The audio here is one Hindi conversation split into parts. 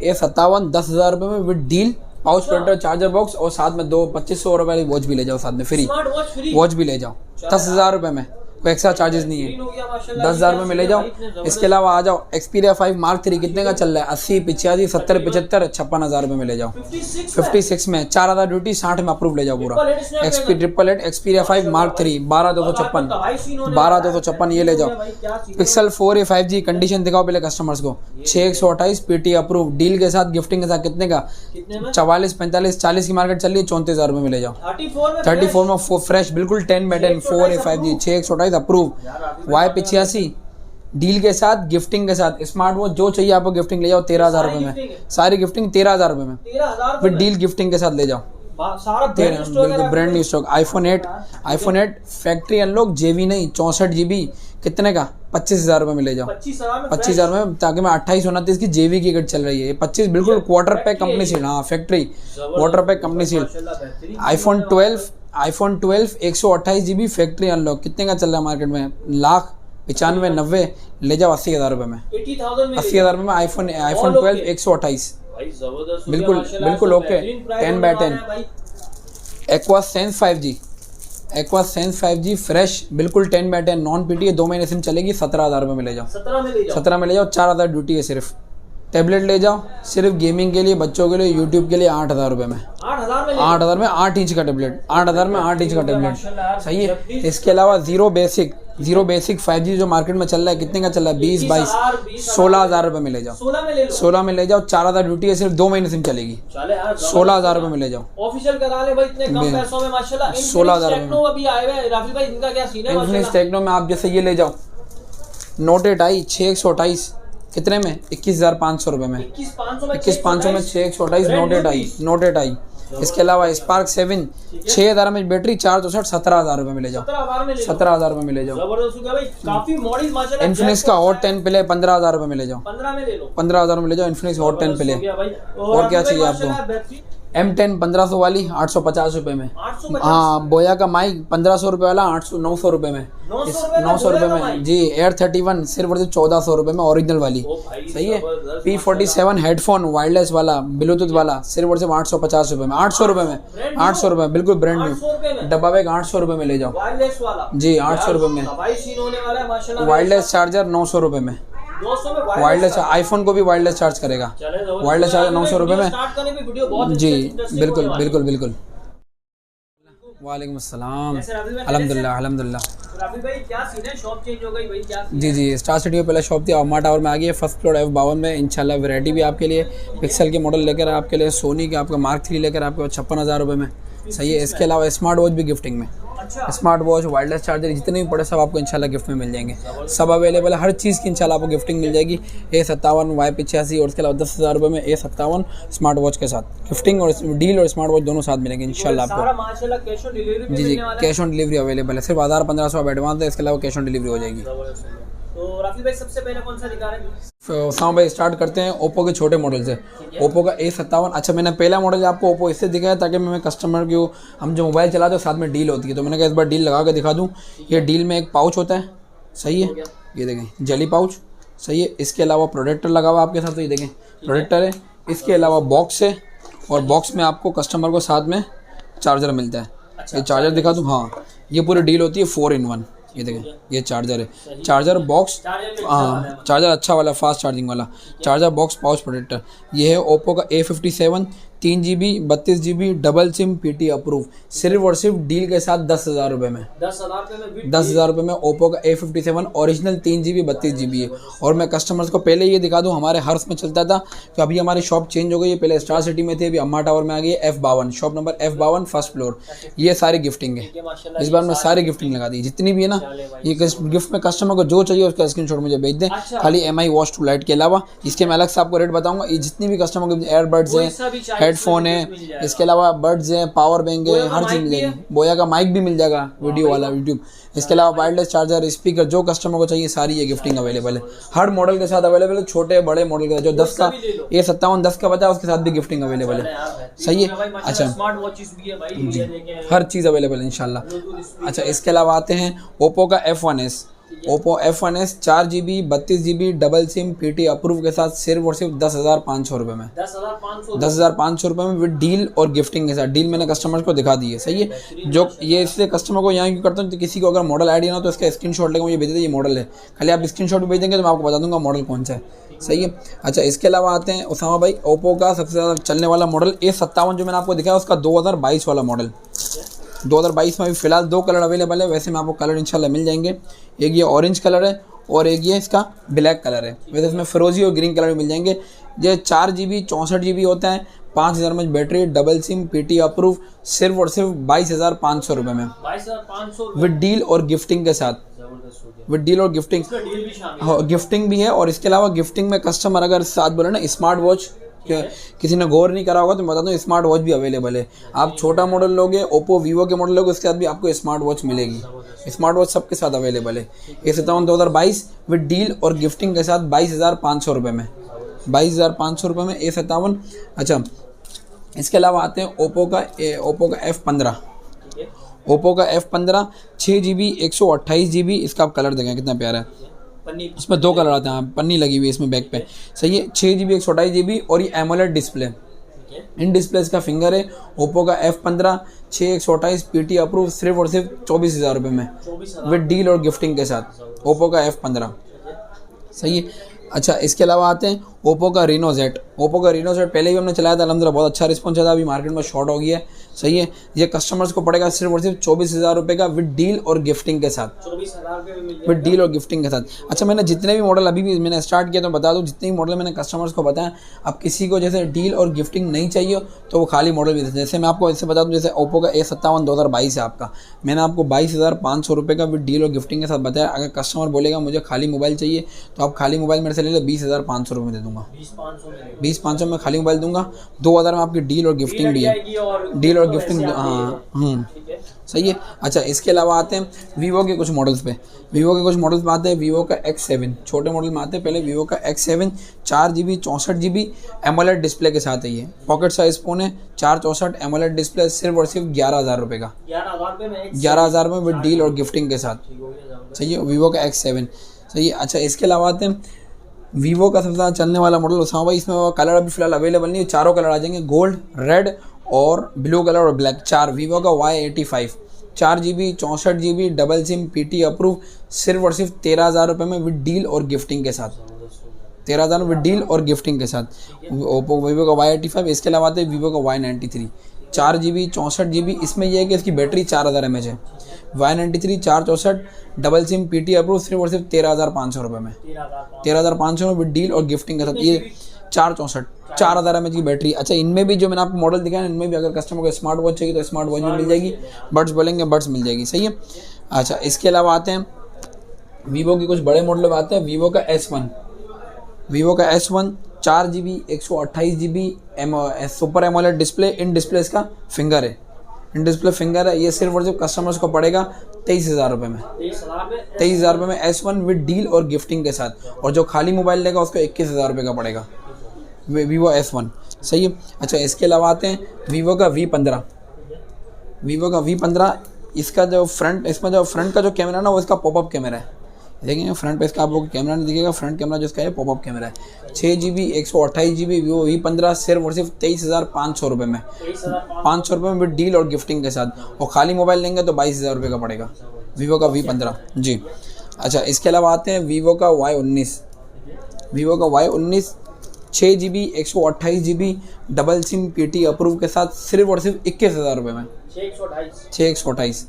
A57 10,000 रुपये में with deal, pouch protector, charger box और साथ में 2500 रुपये वाली वॉच भी ले जाओ, साथ में फ्री वॉच भी ले जाओ 10,000 रुपये में, कोई एक्स्ट्रा चार्जेस नहीं है, 10,000 रुपये में ले जाओ। इसके अलावा आ जाओ Xperia 5 Mark 3 कितने का चल रहा है, 80 85 70 75 56,000 रुपये में ले जाओ, 56 में 4,000 ड्यूटी 60 में अप्रूव ले जाओ पूरा। Xperia 5 Mark 3 12,256 ये ले जाओ। Pixel 4a 5G कंडीशन दिखाओ पहले कस्टमर्स को, 6128 PT अप्रूव, डील के साथ गिफ्टिंग के साथ कितने का, 44 45 40 की मार्केट चल रही है, 34,000 रुपये में ले जाओ। 34 में फ्रेश बिल्कुल 10/10 4a 5G 6128 approve, Y85 deal के साथ गिफ्टिंग के साथ स्मार्ट वॉच जो चाहिए आपको गिफ्टिंग ले जाओ 13,000 रुपये में, सारी गिफ्टिंग 13,000 रुपये में विद डील गिफ्टिंग के साथ ले जाओ, बिल्कुल brand new stock. iPhone 8 factory unlock JB नहीं 64 GB कितने का, 25,000 रुपये में ले जाओ, 25,000 में, ताकि मैं 2829 की JB की किट चल रही है, 25 बिल्कुल क्वार्टर पैक कंपनी सील, हाँ factory quarter pack company seal. iPhone 12 128 GB factory unlock कितने का चल रहा है मार्केट में, 1,95,90 ले जाओ 80,000 रुपये में, 80,000 रुपये में iPhone 12 128 बिल्कुल okay 10/10। Aqua Sense 5G fresh बिल्कुल 10/10 नॉन PT है, 2 महीने सिम चलेगी, 17,000 रुपये में ले जाओ, 17 में ले जाओ, 4,000 ड्यूटी है सिर्फ। टैबलेट ले जाओ सिर्फ गेमिंग के लिए, बच्चों के लिए, यूट्यूब के लिए 8,000 रुपये में, 8,000 में 8 इंच का टैबलेट, 8,000 में 8 इंच का टैबलेट, सही है। इसके अलावा जीरो बेसिक 5G जो मार्केट में चल रहा है कितने का चल रहा है, 20-22 16,000 रुपये में ले जाओ, 16 में ले जाओ, 4,000 ड्यूटी है सिर्फ, 2 महीने सिम चलेगी, 16,000 रुपये में ले जाओ, ऑफिशियल करा ले भाई इतने कम पैसों में माशाल्लाह। 16,000 टेक्नो अभी आए हुए हैं राफी भाई, इनका क्या सीन है इन्फिनिक्स टेक्नो में आप जैसे ये ले जाओ Note 8 i 6128 कितने में, 21,500 रुपये में, 21,500 में 6128 Note 8 i। इसके अलावा Spark 7 6,000 में बैटरी 464 17,000 रुपये में ले जाओ, 17,000 रुपये में ले जाओ। काफी मॉडल माशाल्लाह। इन्फिनिक्स का Hot 10 प्ले 15,000 रुपये में ले जाओ, 15,000 में ले जाओ इन्फिनिक्स Hot 10 प्ले। और क्या चाहिए आपको, M10 1500 वाली 850 रुपये में, हाँ बोया का माइक 1500 रुपये वाला 900 रुपये में, 900 रुपये में जी। Air 31 सिर्फ 1400 रुपये में ओरिजिनल वाली, सही है। P47 हेडफोन वायरलेस वाला ब्लूटूथ वाला सिर्फ 850 रुपये में, 800 रुपये में, 800 रुपये में बिल्कुल ब्रांड न्यू डब्बा बैग 800 रुपये में ले जाओ जी, 800 रुपये में। वायरलेस चार्जर 900 रुपये में, वायरलेस आईफोन को भी वायरलेस चार्ज करेगा, वायरलेस चार्जर 900 रुपये में जी, बिल्कुल। वालेकुम अस्सलाम, अल्हम्दुलिल्लाह। जी स्टार सिटी में पहले शॉप थी, अम्मा टावर में आ गई है, फर्स्ट फ्लोर F52 में। इंशाल्लाह वैरायटी भी आपके लिए, पिक्सल के मॉडल लेकर आपके लिए, सोनी के आपका Mark 3 लेकर आपको 56,000 रुपये में, सही है। इसके अलावा स्मार्ट वॉच भी गिफ्टिंग में, स्मार्ट वॉच वायरलेस चार्जर जितने भी पड़े सब आपको इंशाल्लाह गिफ्ट में मिल जाएंगे, सब अवेलेबल है, हर चीज़ की इंशाल्लाह आपको गिफ्टिंग मिल जाएगी। A57 Y85 और इसके अलावा 10,000 रुपये में A57 स्मार्ट वॉच के साथ गिफ्टिंग और डील और स्मार्ट वॉच दोनों साथ मिलेंगे इंशाल्लाह आपको। जी कैश ऑन डिलीवरी अवेलेबल है, सिर्फ 1,500 आप एडवांस है, इसके अलावा कैश ऑन डिलीवरी हो जाएगी। तो राफी भाई सबसे पहले कौन सा दिखा रहे हैं? हाँ भाई स्टार्ट करते हैं ओप्पो के छोटे मॉडल से। ओप्पो का A57, अच्छा मैंने पहला मॉडल आपको ओप्पो इससे दिखाया ताकि मैं कस्टमर को, हम जो मोबाइल चलाते हैं साथ में डील होती है, तो मैंने कहा इस बार डील लगा के दिखा दूँ। ये डील में एक पाउच होता है, सही है, ये देखें जेली पाउच, सही है। इसके अलावा प्रोटेक्टर लगा हुआ आपके साथ, तो ये देखें प्रोटेक्टर है। इसके अलावा बॉक्स है, और बॉक्स में आपको कस्टमर को साथ में चार्जर मिलता है। ये चार्जर दिखा दूँ, हाँ ये पूरी डील होती है 4-in-1। ये देखें ये चार्जर है, चार्जर बॉक्स, हाँ चार्जर अच्छा वाला फास्ट चार्जिंग वाला चार्जर बॉक्स पाउच प्रोटेक्टर। ये है ओप्पो का A57 3 GB 32 GB double SIM PT approve, सिर्फ और सिर्फ डील के साथ 10,000 रुपये में, 10,000 रुपये में ओप्पो का A57 ओरिजिनल 3 GB 32 GB है। और मैं कस्टमर्स को पहले ये दिखा दूँ, हमारे हर्ष में चलता था, तो अभी हमारी शॉप चेंज हो गई है, पहले स्टार सिटी में थी, अभी अम्मा टावर में आ गई है F52, shop number F52 first floor. ये सारी गिफ्टिंग है, इस बार मैं सारी गिफ्टिंग लगा दी जितनी भी है ना, ये गिफ्ट में कस्टमर को जो चाहिए उसका स्क्रीनशॉट मुझे भेज दें, खाली MI वॉच टू लाइट के अलावा। इसके मैं अलग से आपको रेट बताऊंगा। ये जितनी भी कस्टमर को एयरबड्स हैं, हेडफोन है, इसके अलावा बड्स हैं, पावर बैंक है, हर चीज़ मिल जाएगी। बोया का माइक भी मिल जाएगा वीडियो वाला यूट्यूब। इसके अलावा वायरलेस चार्जर, स्पीकर, जो कस्टमर को चाहिए सारी ये गिफ्टिंग अवेलेबल है, हर मॉडल के साथ अवेलेबल है, छोटे बड़े मॉडल के साथ। जो 10 का A57 10 का बचा उसके साथ भी गिफ्टिंग अवेलेबल है, सही है। अच्छा जी हर चीज़ अवेलेबल है इंशाल्लाह। अच्छा इसके अलावा आते हैं ओप्पो का F1s, Oppo F1s 4GB 32GB double SIM PT approve के साथ सिर्फ और सिर्फ 10,500 रुपये में। 10,500 रुपये में विद डील और गिफ्टिंग के साथ। डील मैंने कस्टमर को दिखा दी है, सही है। जो ये इसलिए कस्टमर को यहाँ क्यों करता हूँ, तो किसी को अगर मॉडल आइडिया ना तो इसका स्क्रीनशॉट लेकर मुझे भेज दीजिए, ये मॉडल है। खाली आप स्क्रीनशॉट भेज देंगे तो मैं आपको बता दूंगा मॉडल कौन सा है, सही है। अच्छा, इसके अलावा आते हैं उसामा भाई, ओप्पो का सबसे ज़्यादा चलने वाला मॉडल A57 जो मैंने आपको दिखाया उसका 2022 वाला मॉडल। 2022 में अभी फिलहाल 2 कलर अवेलेबल है, वैसे में आपको कलर इंशाल्लाह मिल जाएंगे। एक ये ऑरेंज कलर है और एक ये इसका ब्लैक कलर है, वैसे इसमें फिरोजी और ग्रीन कलर भी मिल जाएंगे। ये 4GB 64GB होता है, 5000 mAh battery, double SIM PT approve, सिर्फ और सिर्फ 22,500 रुपये में 22,500 विद डील और गिफ्टिंग के साथ। विद डील और गिफ्टिंग, डील भी शामिल हाँ गिफ्टिंग भी है। और इसके अलावा गिफ्टिंग में कस्टमर अगर साथ बोले ना स्मार्ट वॉच, किसी ने गौर नहीं करा होगा तो मैं बता दूं स्मार्ट वॉच भी अवेलेबल है। आप छोटा मॉडल लोगे, ओप्पो वीवो के मॉडल लोगे, उसके साथ भी आपको स्मार्ट वॉच मिलेगी। स्मार्ट वॉच सबके साथ अवेलेबल है। A57 2022 विद डील और गिफ्टिंग के साथ 22,500 रुपये में, 22,500 रुपये में A57। अच्छा, इसके अलावा आते हैं ओप्पो का F15। ओप्पो का F15 6GB 128GB, इसका आप कलर देखें कितना प्यारा है। इसमें 2 कलर आते हैं, पन्नी लगी हुई है इसमें बैक पे, सही है। 6GB 128GB और ये एमोलेड डिस्प्ले, इन डिस्प्ले का फिंगर है। ओप्पो का F15 6 128 PT अप्रूव, सिर्फ और सिर्फ 24,000 रुपये में विद डील और गिफ्टिंग के साथ, ओप्पो का F15, सही है। अच्छा, इसके अलावा आते हैं ओप्पो का Reno Z। ओप्पो का Reno Z पहले भी हमने चलाया था, अल्हम्दुलिल्लाह बहुत अच्छा रिस्पॉन्स था, अभी मार्केट में शॉर्ट हो गया है, सही है। ये कस्टमर्स को पड़ेगा सिर्फ और सिर्फ 24,000 रुपये का विद डील और गिफ्टिंग के साथ, 24,000 रुपये में मिल विद डील और गिफ्टिंग के साथ। अच्छा, मैंने जितने भी मॉडल अभी भी मैंने स्टार्ट किया तो बता दूं, जितने भी मॉडल मैंने कस्टमर्स को बताया, अब किसी को जैसे डील और गिफ्टिंग नहीं चाहिए तो वो खाली मॉडल भी देते हैं। जैसे मैं आपको ऐसे बता दूं, जैसे ओप्पो का A57 2022 है आपका, मैंने आपको 22,500 रुपये का विद डील और गिफ्टिंग के साथ बताया। अगर कस्टमर बोलेगा मुझे खाली मोबाइल चाहिए तो आप खाली मोबाइल मेरे से ले लो, 20,500 रुपये में दे दूँगा, 20,500 में खाली मोबाइल दूंगा। 2,000 में आपकी डील और गिफ्टिंग भी है, डील और गिफ्टिंग, हाँ सही है। अच्छा, इसके अलावा आते हैं वीवो के कुछ मॉडल्स पे। वीवो के कुछ मॉडल्स में आते हैं वीवो का X7, छोटे मॉडल में आते हैं। पहले वीवो का X7 4GB 64GB AMOLED display के साथ है। ये पॉकेट साइज फ़ोन है, 464 एमोलेड डिस्प्ले, सिर्फ और सिर्फ 11,000 रुपये का, 11,000 में विद डील और गिफ्टिंग के साथ, सही है। वीवो का X7, सही है। अच्छा, इसके अलावा आते हैं वीवो का सबसे ज़्यादा चलने वाला मॉडल उसामा भाई, इसमें कलर अभी फिलहाल अवेलेबल नहीं है, चारों कलर आ जाएंगे, गोल्ड, रेड और ब्लू कलर और ब्लैक, 4। वीवो का Y85 4GB 64GB double SIM PT approve, सिर्फ और सिर्फ 13,000 रुपये में विद डील और गिफ्टिंग के साथ, 13,000 विद डील और गिफ्टिंग के साथ ओप्पो वीवो का Y85। इसके अलावा आते हैं वीवो का Y93 4GB 64GB, इसमें यह है कि इसकी बैटरी 4000 mAh है। Y93 464 double SIM PT approve, सिर्फ और सिर्फ 13,500 रुपये में, 13,500 में विद डील और गिफ्टिंग के साथ। ये 464 4000 mAh की बैटरी। अच्छा, इनमें भी जो मैंने आपको मॉडल दिखाया, इनमें भी अगर कस्टमर को स्मार्ट वॉच चाहिए तो स्मार्ट वॉच भी मिल जाएगी, बड्स बोलेंगे बड्स मिल जाएगी, सही है। अच्छा, इसके अलावा आते हैं वीवो के कुछ बड़े मॉडल में आते हैं। वीवो का S1 4GB 128GB super AMOLED display, in display इसका फिंगर है, इन डिस्प्ले फिंगर है। ये सिर्फ और सिर्फ कस्टमर्स को पड़ेगा 23,000 रुपये में, 23,000 रुपये में S1 विद डील और गिफ्टिंग के साथ। और जो खाली मोबाइल लेगा उसको 21,000 रुपये का पड़ेगा, वीवो S1, सही है। अच्छा, इसके अलावा आते हैं वीवो का V15। वीवो का V15, इसका जो फ्रंट, इसमें जो फ्रंट का जो कैमरा है ना वो इसका पॉपअप कैमरा है, देखेंगे फ्रंट पे इसका आपको कैमरा नहीं दिखेगा, फ्रंट कैमरा जो इसका है पॉपअप कैमरा है। 6GB 128GB वीवो V15, सिर्फ और सिर्फ 23,500 रुपये में, 500 रुपये में विद डील और गिफ्टिंग के साथ। और खाली मोबाइल लेंगे तो 22,000 रुपये का पड़ेगा, वीवो का V15 जी। अच्छा, इसके अलावा आते हैं वीवो का Y19। वीवो का Y19 6GB 128GB double SIM PT approve के साथ, सिर्फ और सिर्फ 21,000 रुपये में, 6 128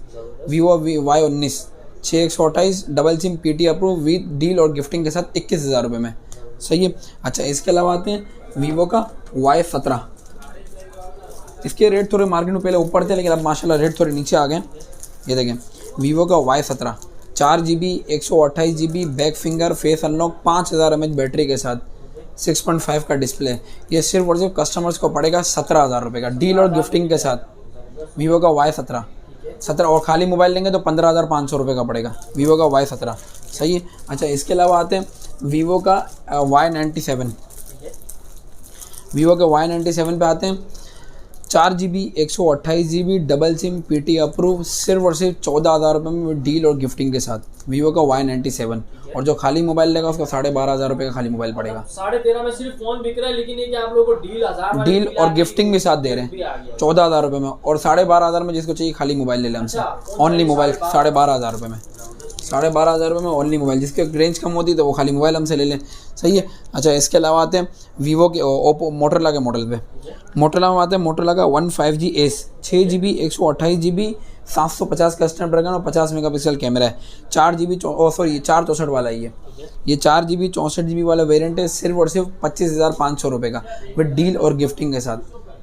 Vivo Y19 6 128 double SIM PT approve with deal और गिफ्टिंग के साथ 21,000 रुपये में, सही है। अच्छा, इसके अलावा आते हैं वीवो का Y17। इसके रेट थोड़े मार्केट में पहले ऊपर थे, लेकिन अब माशाल्लाह रेट थोड़े नीचे आ गए। ये देखें, वीवो का Y17 4GB 128GB back finger face unlock, 5000 mAh battery के साथ, 6.5 का डिस्प्ले। ये सिर्फ और सिर्फ कस्टमर्स को पड़ेगा 17,000 रुपये का, डील और गिफ्टिंग के साथ। वीवो का Y17 और खाली मोबाइल लेंगे तो 15,500 रुपये का पड़ेगा, वीवो का Y17, सही है। अच्छा, इसके अलावा आते हैं वीवो का Y97। वीवो के Y97 पे आते हैं 4 GB 128 GB double SIM PT approve सिर्फ और सिर्फ 14,000 रुपये में डील और गिफ्टिंग के साथ वीवो का Y97। और जो खाली मोबाइल लेगा उसका 12,500 रुपये का खाली मोबाइल पड़ेगा। 13.5 में सिर्फ फोन बिक रहा है, लेकिन ये कि आप लोगों को डील 1000 वाली डील और गिफ्टिंग के साथ दे रहे भी आ हैं गया। 14,000 रुपये में, और 12,500 में जिसको चाहिए खाली मोबाइल ले लें हमसे। ओनली मोबाइल 12,500 रुपये में, 12,500 रुपये में ओनली मोबाइल। जिसके रेंज कम होती है तो वो खाली मोबाइल हमसे ले लें। सही है। अच्छा, इसके अलावा आते हैं वीवो के ओप्पो मोटरोला के मॉडल पे। मोटरोला में आते हैं मोटरोला का 15G Ace 6GB 128GB 750 का स्नैपड्रैगन और 50 मेगापिक्सल कैमरा है। 464 वाला ही है ये 4GB 64GB वाला वेरिएंट है। सिर्फ और सिर्फ 25,500 रुपये का विद डील और गिफ्टिंग के साथ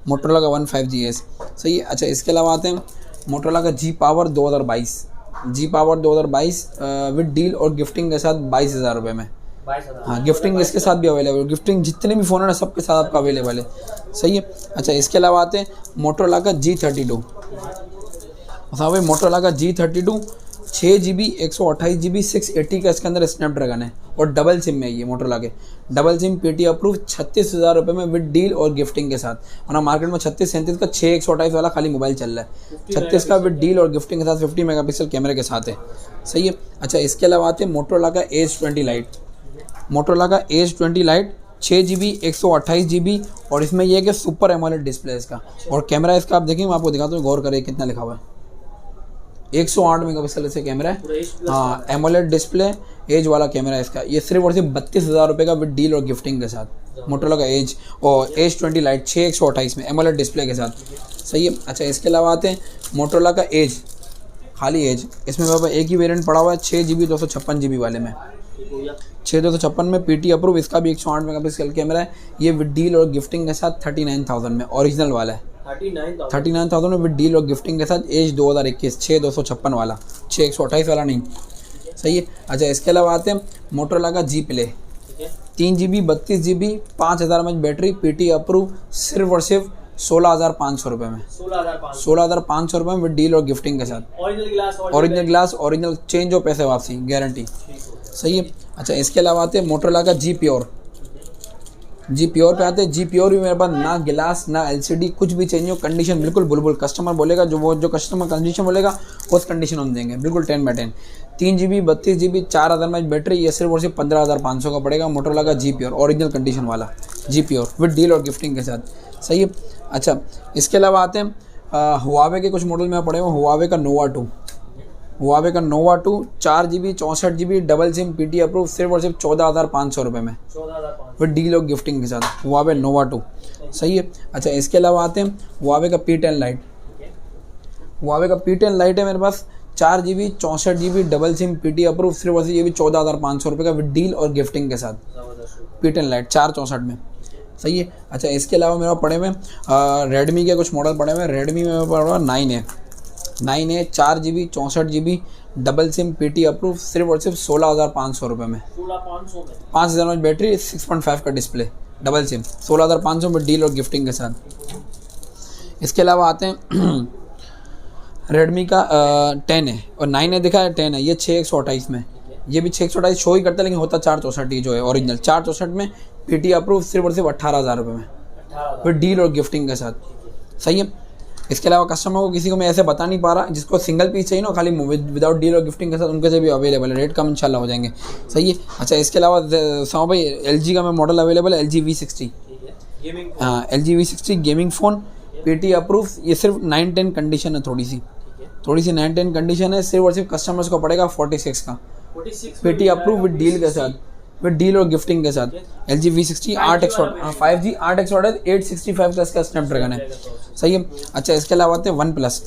मोटरोला का 15G Ace। सही है। अच्छा, इसके अलावा आते हैं मोटरोला का G Power 2022 विद डील और गिफ्टिंग के साथ 22,000 रुपये में। 22,000। हाँ, गिफ्टिंग इसके साथ भी अवेलेबल, गिफ्टिंग जितने भी फ़ोन है ना सबके साथ आपका अवेलेबल है। सही है। अच्छा, इसके अलावा आते हैं मोटरोला का G32। हाँ भाई, मोटरोला का G32 6GB 128GB 680 का इसके अंदर स्नैपड्रैगन है और डबल सिम में ये मोटरोला के डबल सिम PT अप्रूव 36,000 रुपये में विद डील और गिफ्टिंग के साथ। वरना मार्केट में 36-37 का 6 128 वाला खाली मोबाइल चल रहा है। 36 का विद डील और गिफ्टिंग के साथ 50 मेगापिक्सल कैमरे के साथ है। सही है। अच्छा, इसके अलावा आते हैं मोटरोला का Edge 20 लाइट। मोटरोला का Edge 20 लाइट 6GB 128GB और इसमें यह है कि सुपर एमोलेड डिस्प्ले इसका, और कैमरा इसका आप देखेंगे, मैं आपको दिखाता हूँ, गौर करें कितना लिखा हुआ है। 108 मेगापिक्सल से कैमरा है। हाँ, एमोलेड डिस्प्ले एज वाला कैमरा है इसका। ये सिर्फ और सिर्फ 32,000 रुपये का विद डील और गिफ्टिंग के साथ मोटरोला का Edge और Edge 20 लाइट 6 128 में एमोलेड डिस्प्ले के साथ। सही है। अच्छा, इसके अलावा आते हैं मोटरोला का Edge, खाली Edge। इसमें बाबा एक ही वेरिएंट पड़ा हुआ है 6GB 256GB वाले में, 6/256 में PT अप्रूव। इसका भी 108 मेगापिक्सल कैमरा है। ये विद डील और गिफ्टिंग के साथ 39,000 में ओरिजिनल वाला है। 39,000 में विद डील और गिफ्टिंग के साथ Edge 2021 6/256 वाला, 6 128 वाला नहीं। सही है। अच्छा, इसके अलावा आते हैं मोटरोला का G Play 3GB 32GB 5,000 mAh battery PT approve सिर्फ और सिर्फ 16,500 रुपये में। 16,500 रुपये में विद डील और गिफ्टिंग के साथ। ओरिजिनल ग्लास, ओरिजिनल चेंज और पैसे वापसी गारंटी। सही है। अच्छा, इसके अलावा आते हैं मोटरोला का G Pure पे आते हैं। G Pure भी मेरे पास ना गिलास ना LCD कुछ भी चेंज हो, कंडीशन बिल्कुल बुलबुल। कस्टमर बोलेगा जो कस्टमर कंडीशन बोलेगा उस कंडीशन हम देंगे, बिल्कुल 10/10। 3GB 32GB 4,000 mAh बैटरी, ये सिर्फ और सिर्फ 15,500 का पड़ेगा। मोटरोला का G Pure ओरिजिनल कंडीशन वाला G Pure विद डील और गिफ्टिंग के साथ। सही है। अच्छा, इसके अलावा आते हैं हुआवे के कुछ मॉडल में पड़े हुए। हुआवे का Nova 2 4GB 64GB double SIM PT approve सिर्फ और सिर्फ 14,500 रुपये में विद डील और गिफ्टिंग के साथ हुआवे Nova 2। सही है। अच्छा, इसके अलावा आते हैं हुआवे का P10 लाइट। हुआवे का P10 लाइट है मेरे पास 4GB 64GB double SIM PT approve सिर्फ और सिर्फ ये भी 14,500 रुपये का विद डील और गिफ्टिंग के साथ P10 लाइट 464 में। सही है। अच्छा, इसके अलावा मेरे पास पड़े हुए रेडमी के कुछ मॉडल पड़े हुए। रेडमी में पड़ा हुआ 9 है 4GB 64GB double SIM PT approve सिर्फ और सिर्फ 16,500 रुपये में। 5,000 mAh बैटरी 6.5 का डिस्प्ले डबल सिम 16,500 में डील और गिफ्टिंग के साथ। इसके अलावा आते हैं रेडमी का 10 है और 9 है, दिखा है 10 है, ये 6 128 में। ये भी 6 128 शो ही करता है लेकिन होता 464 जो है ओरिजिनल 464 में PT अप्रूव सिर्फ और सिर्फ 18,000 रुपये में फिर डील और गिफ्टिंग के साथ। सही है। इसके अलावा कस्टमर को किसी को मैं ऐसे बता नहीं पा रहा, जिसको सिंगल पीस चाहिए ना खाली विदाउट डील और गिफ्टिंग के साथ, उनके से भी अवेलेबल है, रेट कम इंशाल्लाह हो जाएंगे। सही है। अच्छा, इसके अलावा सौ भाई LG का मैं मॉडल अवेलेबल है LG V60। हाँ, LG V60 gaming phone PT approve. ये सिर्फ 9-10 कंडीशन है, थोड़ी सी 9-10 कंडीशन है। सिर्फ और सिर्फ कस्टमर्स को पड़ेगा 46 का PT अप्रूव विद डील के साथ, विद डील और गिफ्टिंग के साथ। LG V60 8x 5G 8x 865 का इसका स्नैपड्रैगन है। सही है। अच्छा, इसके अलावा आते हैं वन प्लस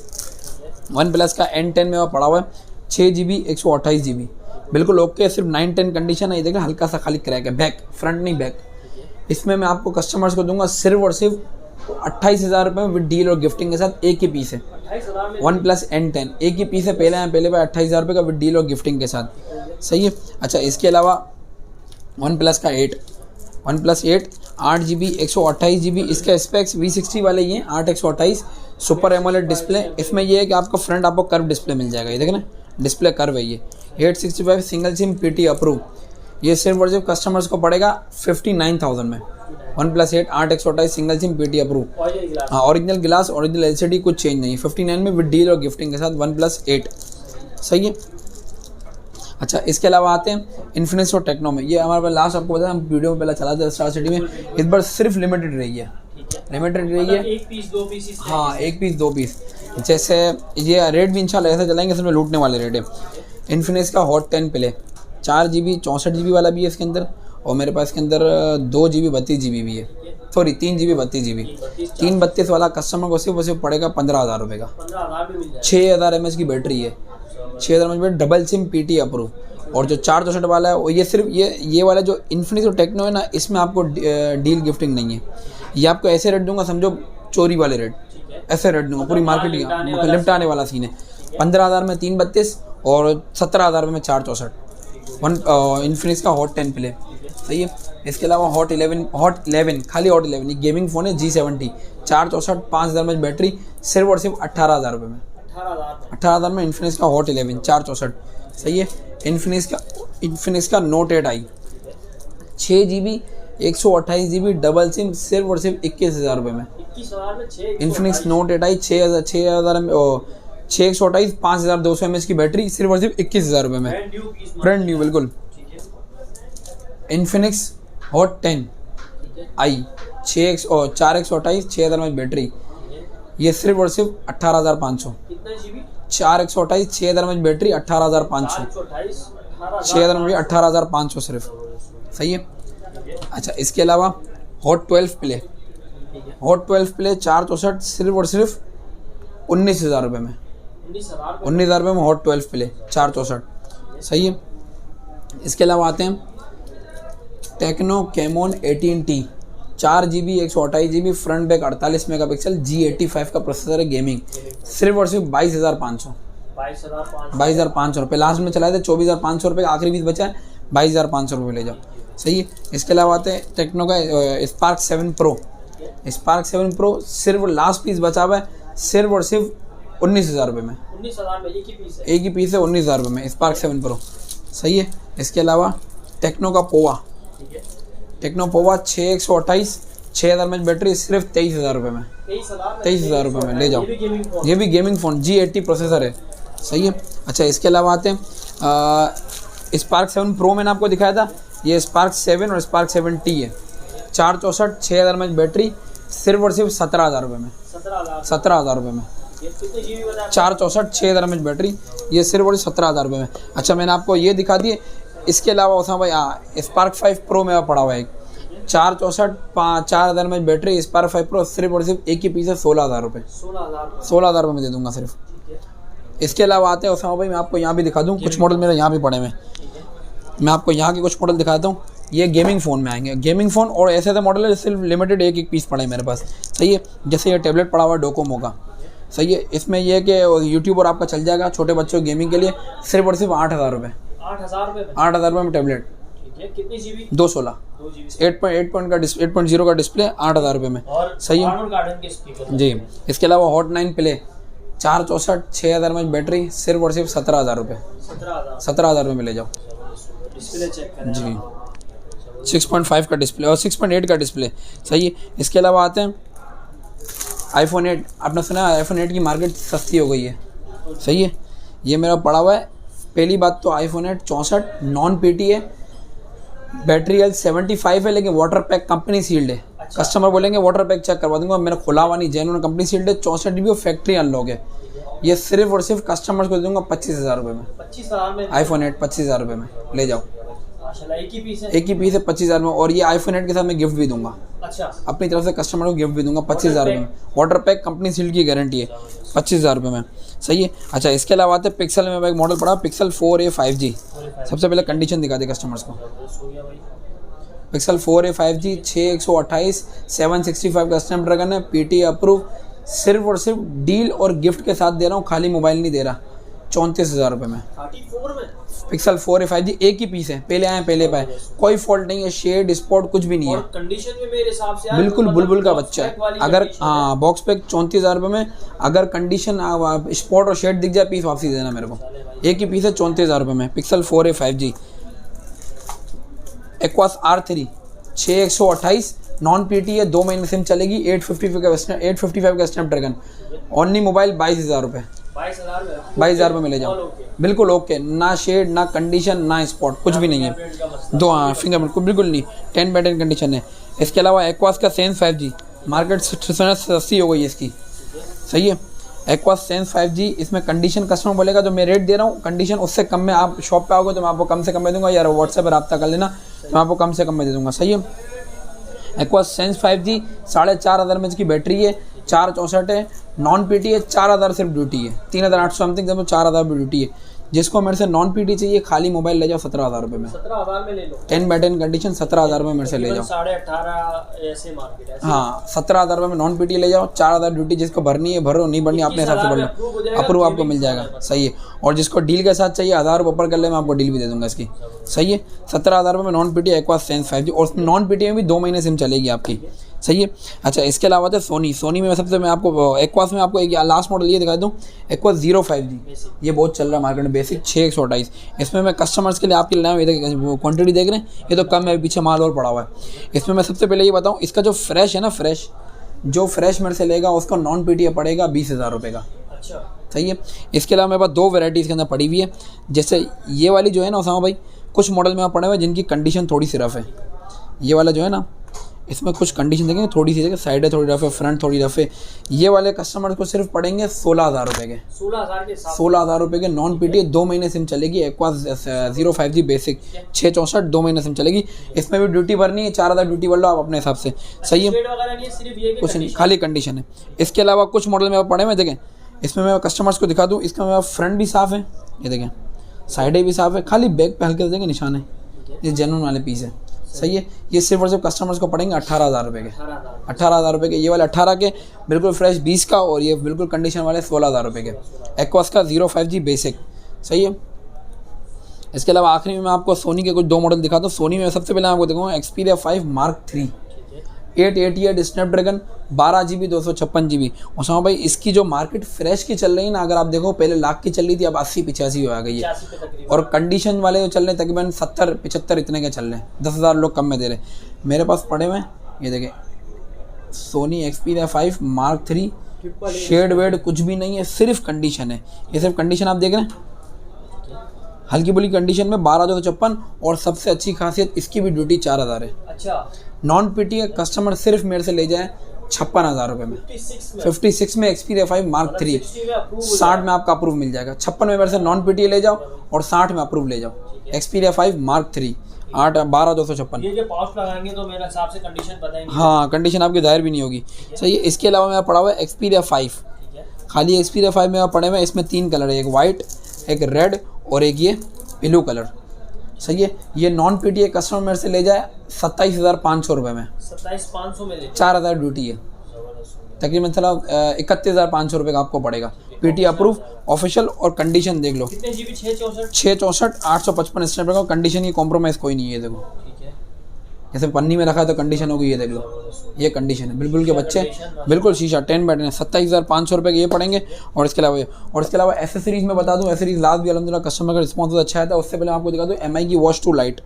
का N10 में पड़ा हुआ है 6GB 128GB बिल्कुल ओके। सिर्फ 9-10 कंडीशन है। ये देखिए हल्का सा खाली क्रैक है, बैक फ्रंट नहीं बैक। इसमें मैं आपको कस्टमर्स को दूंगा सिर्फ और सिर्फ 28,000 रुपये में विद डील और गिफ्टिंग के साथ। एक ही पीस है वन प्लस N10, एक ही पीस है। पहले पे 28,000 रुपये का विद डील और गिफ्टिंग के साथ। सही है। अच्छा, इसके अलावा वन प्लस 8 8GB 128GB इसका स्पेक्स V60 वाले ये 8x128 सुपर एमोलेड डिस्प्ले। इसमें ये है कि आपको फ्रंट आपको कर्व डिस्प्ले मिल जाएगा, ये देखें ना डिस्प्ले कर्व है। ये 865 सिंगल सिम PT अप्रूव। ये सिर्फ और सिर्फ कस्टमर्स को पड़ेगा 59,000 में। OnePlus 8 8/128 single SIM PT approve. Original गिलास। हाँ ओरिजिनल गिलास, ओरिजिनल LCD, कुछ चेंज नहीं। 59 में विद डील और गिफ्टिंग के साथ OnePlus 8। सही है। अच्छा इसके अलावा आते हैं इन्फिनिक्स और टेक्नो में। ये हमारे पास लास्ट आपको बताया, हम वीडियो में पहले चला था स्टार सिटी में, इस बार सिर्फ लिमिटेड रही है, लिमिटेड रही है। एक पीस दो पीस इस हाँ एक पीस दो पीस। जैसे ये रेट भी इंशाल्लाह ऐसे चलाएंगे, इसमें लूटने वाले रेट है। इन्फिनिक्स का हॉट 10 प्ले 4 GB 64 GB वाला भी है इसके अंदर, और मेरे पास इसके अंदर 2 GB 32 GB भी है, सॉरी 3 GB 32 GB। 332 वाला कस्टमर को सिर्फ पड़ेगा 15,000 रुपये का। 15,000 भी मिल जाएगा। 6000 mAh की बैटरी है, 6000 mAh double SIM PT approve. और जो 464 वाला है वो ये सिर्फ ये वाला जो इन्फिनिक्स और टेक्नो है ना, इसमें आपको डील गिफ्टिंग नहीं है। ये आपको ऐसे रेट दूंगा, समझो चोरी वाले रेट, ऐसे रेट दूंगा, पूरी मार्केट लिपटाने वाला सीन है। 15,000 में 332 और 17,000 में 464 इन्फिनिक्स का हॉट 10 प्ले। सही है। इसके अलावा हॉट 11 खाली हॉट 11, ये गेमिंग फ़ोन है G70 464 5000 mAh बैटरी, सिर्फ और सिर्फ 18,000 रुपये में। 18,000 में इन्फिनिक्स का हॉट 11 464। सही है। इन्फिनिक्स का note 8i 6 GB 128 GB double SIM, सिर्फ और सिर्फ 21,000 रुपये में। 21,000 में 6 इन्फिनिक्स नोट 8i 6,128 5200 mAh की बैटरी, सिर्फ और सिर्फ 21,000 रुपये में। ब्रांड न्यू बिल्कुल। Infinix hot 10i 4,128 6000 mAh battery, ये सिर्फ और सिर्फ 18,500। कितना जीबी? 4,128 6000 mAh battery 18,500। 6000 mAh 18,500 सिर्फ। सही है। अच्छा इसके अलावा हॉट 12 प्ले 464 सिर्फ और सिर्फ 19,000 रुपये में। 19,000 रुपये में हॉट 12 प्ले 464। सही है। इसके अलावा आते हैं techno Camon 18T 4 GB 128 GB front back 48 megapixel G85 का प्रोसेसर है, गेमिंग, सिर्फ और सिर्फ 22,500। 22,500 रुपये लास्ट में चलाए थे, 24,500 रुपये का आखिरी पीस बचा है, 22,500 रुपये ले जाओ। सही है। इसके अलावा आते हैं टेक्नो का स्पार्क 7 प्रो सिर्फ लास्ट पीस बचा हुआ है, सिर्फ और सिर्फ 19,000 रुपये में। 19,000 में एक ही पीस है 19,000 रुपये में स्पार्क 7 प्रो। सही है। इसके अलावा टेक्नो का पोवा 6,128 6000 mAh बैटरी, सिर्फ 23,000 रुपये में। 23,000 रुपये में ले जाओ। ये भी गेमिंग फ़ोन G80 प्रोसेसर है। सही है। अच्छा इसके अलावा आते हैं स्पार्क 7 प्रो मैंने आपको दिखाया था, ये स्पार्क 7 और स्पार्क 7T है। 464 6000 mAh बैटरी, सिर्फ और सिर्फ 17,000 रुपये में। 17,000 रुपये में 464 6000 mAh बैटरी, ये सिर्फ और 17,000 रुपये में। अच्छा मैंने आपको ये दिखा दिए। इसके अलावा उसा भाई स्पार्क 5 प्रो में पड़ा हुआ है, 464 4000 mAh बैटरी, स्पार्क 5 प्रो, सिर्फ और सिर्फ एक ही पीस है 16,000 रुपये। 16,000 रुपये में दे दूंगा सिर्फ। इसके अलावा आते हैं उसामा भाई, मैं आपको यहाँ भी दिखा दूँ, कुछ मॉडल मेरे यहाँ भी पड़े हुए हैं, मैं आपको यहाँ के कुछ मॉडल दिखाता हूँ। ये गेमिंग फ़ोन में आएंगे, गेमिंग फ़ोन, और ऐसे ऐसे मॉडल है सिर्फ लिमिटेड एक पीस पड़े हैं मेरे पास। सही है। जैसे ये टैबलेट पड़ा हुआ है डोकोमो का। सही है। इसमें यह है कि यूट्यूब और आपका चल जाएगा छोटे बच्चों की गेमिंग के लिए, सिर्फ और सिर्फ 8,000 रुपये। 8,000 रुपये में टैबलेट। कितनी जीबी? 216 8.0 का डिस्प्ले 8,000 रुपये में। सही है जी। इसके अलावा हॉट 9 प्ले 464 6000 mAh बैटरी, सिर्फ और सिर्फ 17,000 रुपये। 17,000 रुपये में ले जाओ जी। 6.5 का डिस्प्ले और 6.8 का डिस्प्ले। सही है। इसके अलावा आते हैं iPhone 8। आपने सुना है iPhone 8 की मार्केट सस्ती हो गई है। सही है। ये मेरा पड़ा हुआ है। पहली बात तो iPhone 8 64 नॉन PT है, बैटरी हेल्थ 75 है, लेकिन वाटर पैक कंपनी सील्ड है। कस्टमर बोलेंगे वाटर पैक चेक करवा दूंगा, मैंने खुला हुआ नहीं, जेन्युइन कंपनी सील्ड है। 64 GB फैक्ट्री अनलॉक है। ये सिर्फ और सिर्फ कस्टमर्स को दूंगा 25,000 रुपये में। 25,000 में iPhone 8 25,000 रुपये में ले जाओ। एक ही पीस है 25,000 में। और ये iPhone 8 के साथ मैं गिफ्ट भी दूंगा। अच्छा, अपनी तरफ से कस्टमर को गिफ्ट भी दूंगा 25,000 रुपये में। वाटर पैक कंपनी सील्ड की गारंटी है 25,000 रुपये में। सही है। अच्छा इसके अलावा आते हैं पिक्सल में एक मॉडल पड़ा पिक्सल 4a 5G। सबसे पहले कंडीशन दिखा दे कस्टमर्स को। पिक्सल 4a 5G 6,128 765 का स्नैपड्रैगन है, PT अप्रूव, सिर्फ और सिर्फ डील और गिफ्ट के साथ दे रहा हूँ, खाली मोबाइल नहीं दे रहा। 34,000 रुपये में 34 में पिक्सल 4a 5G एक ही पीस है, पहले आए पहले पाए, कोई फॉल्ट नहीं है, शेड स्पॉट कुछ भी नहीं है। कंडीशन में मेरे हिसाब से बिल्कुल बुलबुल का बच्चा है। अगर हाँ बॉक्स पैक 34,000 रुपये में, अगर कंडीशन स्पॉट और शेड दिख जाए पीस वापसी देना मेरे को। एक ही पीस है 34,000 रुपये में pixel 4a 5G। Aqueous R3 6128 non PT है, 2 महीने सिम चलेगी, 855 का स्नैपड्रैगन, ओनली मोबाइल 22,000 रुपये। 22,000 रुपये मिले जाओ, बिल्कुल ओके, ना शेड ना कंडीशन ना स्पॉट, कुछ भी नहीं है। दो हाँ फिंगरप्रिंट बिल्कुल नहीं, 10 बाय 10 कंडीशन है। इसके अलावा एक्वास का सेंस 5G मार्केट 680 हो गई है इसकी, सही है। एक्वास सेंस 5G, इसमें कंडीशन कस्टमर बोलेगा जो मैं रेट दे रहा हूँ कंडीशन उससे कम में, आप शॉप पे आओगे तो मैं आपको कम से कम में दूंगा, यार व्हाट्सएप पर रब्ता कर लेना तो मैं आपको कम से कम में दे दूंगा, सही है। एक्वास सेंस 5G 4,500 mAh की बैटरी है, 464 है, नॉन पीटी है, 4,000 सिर्फ ड्यूटी है, 3,800 समथिंग, जब 4,000 भी ड्यूटी है। जिसको मेरे से नॉन पीटी चाहिए खाली मोबाइल ले जाओ 17,000 रुपये में, 17,000 में ले लो, 10 बाय 10 कंडीशन 17,000 रुपये मेरे से ले जाओ, 18,500 ऐसे मार्केट है। हाँ 17,000 रुपये में नॉन पीटी ले जाओ, 4,000 ड्यूटी, जिसको भरनी है भरो, नहीं भरनी अपने हिसाब से भर लो, अप्रूव आपको मिल जाएगा, सही है। और जिसको डील के साथ चाहिए 1,000 रुपये ऊपर कर ले, मैं आपको डील भी दे दूंगा इसकी, सही है। 17,000 रुपये में non PT aqueous sense 5G, और उसमें नॉन पीटी में भी 2 महीने सिम चलेगी आपकी, सही है। अच्छा इसके अलावा तो सोनी में सबसे मैं आपको एक्वास में आपको एक लास्ट मॉडल ये दिखा दूँ, एक्वास 05G, ये बहुत चल रहा है मार्केट में, बेसिक 6128। इसमें मैं कस्टमर्स के लिए आपके लिए ये क्वांटिटी देख रहे हैं, ये तो कम है, पीछे माल और पड़ा हुआ है। इसमें मैं सबसे पहले ये बताऊँ, इसका जो फ्रेश है ना, जो फ्रेश मेरे से लेगा उसका नॉन पीटी पड़ेगा 20,000 रुपये का, अच्छा सही है। इसके अलावा मेरे पास 2 वैरायटी इसके अंदर पड़ी हुई है, जैसे ये वाली जो है ना उसामा भाई, कुछ मॉडल में पड़े हुए हैं जिनकी कंडीशन थोड़ी सी रफ है। ये वाला जो है ना, इसमें कुछ कंडीशन देखेंगे थोड़ी सी, साइड है थोड़ी रफ है, फ्रंट थोड़ी रफ है। ये वाले कस्टमर को सिर्फ पड़ेंगे 16,000 रुपये के, 16,000 रुपये के नॉन पीटी, 2 महीने सिम चलेगी। एक्वास 05G बेसिक 664, 2 महीने सिम चलेगी। इसमें भी ड्यूटी भरनी है, 4,000 ड्यूटी भर लो आप अपने हिसाब से, सही है, कुछ नहीं, खाली कंडीशन है। इसके अलावा कुछ मॉडल में पड़े हुए देखें, इसमें मैं कस्टमर्स को दिखा दूँ, इसका मेरा फ्रंट भी साफ़ है, ये देखें साइडें भी साफ़ है, खाली बैक पे हल्के देखें निशान है, ये जेन्युइन वाले पीस है, सही है। ये सिर्फ और सिर्फ कस्टमर्स को पड़ेंगे 18,000 रुपये के, 18,000 रुपये के। ये वाले 18 के बिल्कुल फ्रेश 20 का, और ये बिल्कुल कंडीशन वाले 16,000 रुपये के, एक्वास का 05G बेसिक, सही है। इसके अलावा आखिरी में मैं आपको सोनी के कुछ 2 मॉडल दिखाता हूँ। सोनी में सबसे पहले आपको दिखाऊंगा Xperia 5 Mark 3 888 Snapdragon 12 GB 256 GB। Usama भाई इसकी जो मार्केट फ्रेश की चल रही है ना, अगर आप देखो पहले लाख की चल रही थी, अब 80-85 आ गई है, और कंडीशन वाले जो चल रहे हैं तकरीबन 70-75 इतने के चल रहे हैं, 10,000 लोग कम में दे रहे हैं। मेरे पास पड़े हुए ये देखें सोनी Xperia 5 Mark 3, शेड वेड कुछ भी नहीं है, सिर्फ कंडीशन है, ये सिर्फ कंडीशन आप देख रहे हैं, हल्की बुली कंडीशन में 12,256, और सबसे अच्छी खासियत इसकी भी ड्यूटी 4,000 है। अच्छा नॉन पीटी का कस्टमर सिर्फ मेरे से ले जाए 56,000 रुपये में, 56 में Xperia 5 Mark 3, 60 में आपका अप्रूव मिल जाएगा। 56 में मेरे से नॉन पीटी ले जाओ और 60 में अप्रूव ले जाओ। Xperia 5 Mark 3 12,256। ये पाउच लगाएंगे तो मेरे हिसाब से कंडीशन बताएंगे, हाँ कंडीशन आपकी दायर भी नहीं होगी, सही है। इसके अलावा मेरा पड़ा हुआ है Xperia 5, खाली Xperia 5 मेरा पड़े हुए हैं, इसमें 3 कलर है, एक वाइट, एक रेड और एक ये ब्लू कलर, सही है। ये नॉन पीटी कस्टमर मेरे से ले जाए 27,500 रुपये में, 27,500 में ले 4,000 ड्यूटी है, तकरीबन चला 31,500 रुपये का आपको पड़ेगा। पीटी अप्रूव ऑफिशियल, और कंडीशन देख लो, कितने GB 664 855 स्नैपड्रैगन, कंडीशन की कॉम्प्रोमाइज़ कोई नहीं है। देखो जैसे पन्नी में रखा है तो कंडीशन होगी, ये देख लो, ये कंडीशन है बिल्कुल के बच्चे, बिल्कुल शीशा 10 बाय 10, 27,500 रुपये के ये पड़ेंगे। और इसके अलावा एसेसरीज में बता दूं, एसेसरीज लास्ट भी अलहमदिल्ला कस्टमर का रिस्पॉन्स अच्छा है था। उससे पहले आपको दिखा दूं MI की वॉच टू लाइट,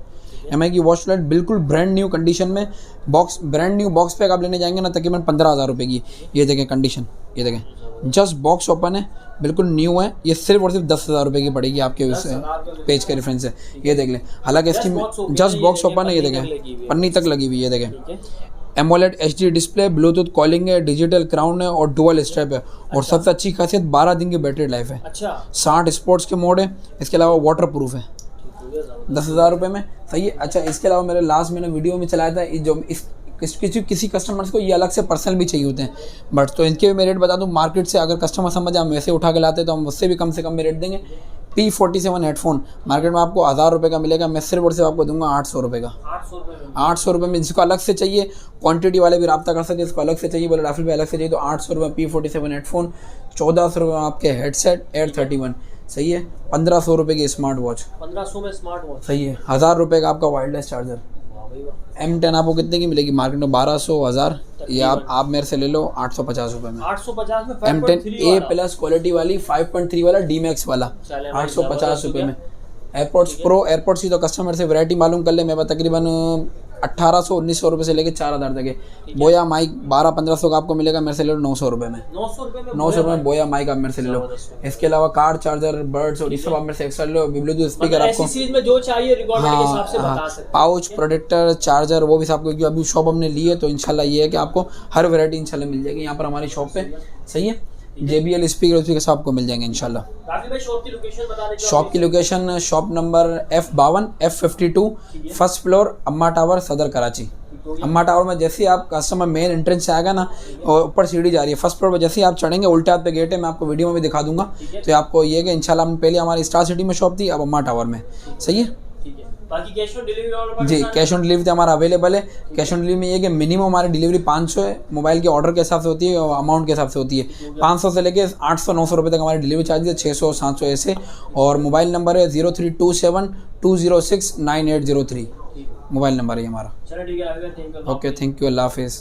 MI की वॉच टू लाइट बिल्कुल ब्रांड न्यू कंडीशन में, box brand new box pack आप लेने जाएंगे ना तकरीबन 15,000 रुपये की। ये देखें कंडीशन, ये देखें जस्ट बॉक्स ओपन है, बिल्कुल न्यू है, ये सिर्फ और सिर्फ 10,000 रुपये की पड़ेगी आपके उस पेज के रेफरेंस से, ये देख लें। हालांकि इसकी जस्ट बॉक्स ओपन है, ये देखें पन्नी तक लगी हुई है, ये देखें AMOLED HD display, Bluetooth calling है, डिजिटल क्राउन है और डुअल स्ट्रैप है, और सबसे अच्छी खासियत 12 दिन की बैटरी लाइफ है। अच्छा 60 स्पोर्ट्स के मोड है, इसके अलावा वाटर प्रूफ है, 10,000 रुपये में, सही है। अच्छा इसके अलावा मेरे लास्ट मैंने वीडियो में चलाया था, जो किसी कस्टमर्स को ये अलग से पर्सनल भी चाहिए होते हैं, बट तो इनके भी मैं रेट बता दूं, मार्केट से अगर कस्टमर समझ हम वैसे उठा के लाते हैं तो हम उससे भी कम से कम में रेट देंगे। P47 हेडफोन मार्केट में आपको 1,000 रुपये का मिलेगा, मैं सिर्फ और सिर्फ आपको दूंगा 800 रुपये का, 800 रुपये में। जिसको अलग से चाहिए क्वांटिटी वाले भी रब्ता कर सकते हैं, इसको अलग से चाहिए बोले राफिल भाई अलग से चाहिए तो 800 रुपये P47 हेडफोन, 1,400 रुपये आपके हेडसेट Air 31, सही है। 1,500 रुपये की स्मार्ट वॉच, 1500 में स्मार्ट वॉच, सही है। 1,000 रुपये का आपका वायरलेस चार्जर। M10 आपको कितने की मिलेगी मार्केट में? 1200, 1000, ये आप मेरे से ले लो 850 रुपये में। 850 में M10 A+ क्वालिटी वाली 5.3 वाला D Max वाला 850 रुपये में। एयरपोर्ट्स प्रो, एयरपोर्ट्स की तो कस्टमर से वैरायटी मालूम कर ले, मेरे पास तकरीबन 1800-1900 रुपये से लेकर 4000 तक है। बोया माइक 1200-1500 का आपको मिलेगा, मेरे से ले लो 900 रुपये में। 900 रुपए में 900 रुपये में बोया माइक आप मेरे से ले लो। इसके अलावा कार, चार्जर, बर्ड्स और ये सब आप मेरे से एक्स्ट्रा ले लो। ब्लूटूथ स्पीकर मतलब आपको, ऐसी चीज में जो चाहिए रिक्वायरमेंट के हिसाब से बता सकते पाउच, प्रोटेक्टर, चार्जर, वो भी आपको, क्योंकि अभी शॉप हमने ली है तो इंशाल्लाह ये है कि आपको हर वैरायटी इंशाल्लाह मिल जाएगी यहाँ पर हमारी शॉप पे। सही है, JBL स्पीकर सब आपको मिल जाएंगे इंशाल्लाह। राफी भाई शॉप की लोकेशन बता दें। शॉप की location shop number F52 F52 first floor अम्मा टावर सदर कराची। अम्मा टावर में जैसे ही आप कस्टमर मेन एंट्रेंस से आएगा ना, और ऊपर सीढ़ी जा रही है फर्स्ट फ्लोर पर, जैसे ही आप चढ़ेंगे उल्टे हाथ पे गेट है, मैं आपको वीडियो में भी दिखा दूंगा। तो आपको ये है कि इंशाल्लाह हम पहले हमारी स्टार सिटी में शॉप थी, अब अम्मा टावर में। सही है, ठीक है। बाकी कैश ऑन डिलीवरी जी कैश ऑन डिलीवरी तो हमारा अवेलेबल है। कैश ऑन डिलीवरी में ये कि मिनिमम हमारी डिलीवरी 500 है, मोबाइल के ऑर्डर के हिसाब से होती है और अमाउंट के हिसाब से होती है। 500 से लेके 800-900 रुपये तक हमारी डिलीवरी चार्ज है, 600-700 ऐसे। और मोबाइल नंबर है 0327-206-9803 मोबाइल नंबर है हमारा। चलो ठीक है, thank you. Okay, thank you, अल्लाह हाफिज़।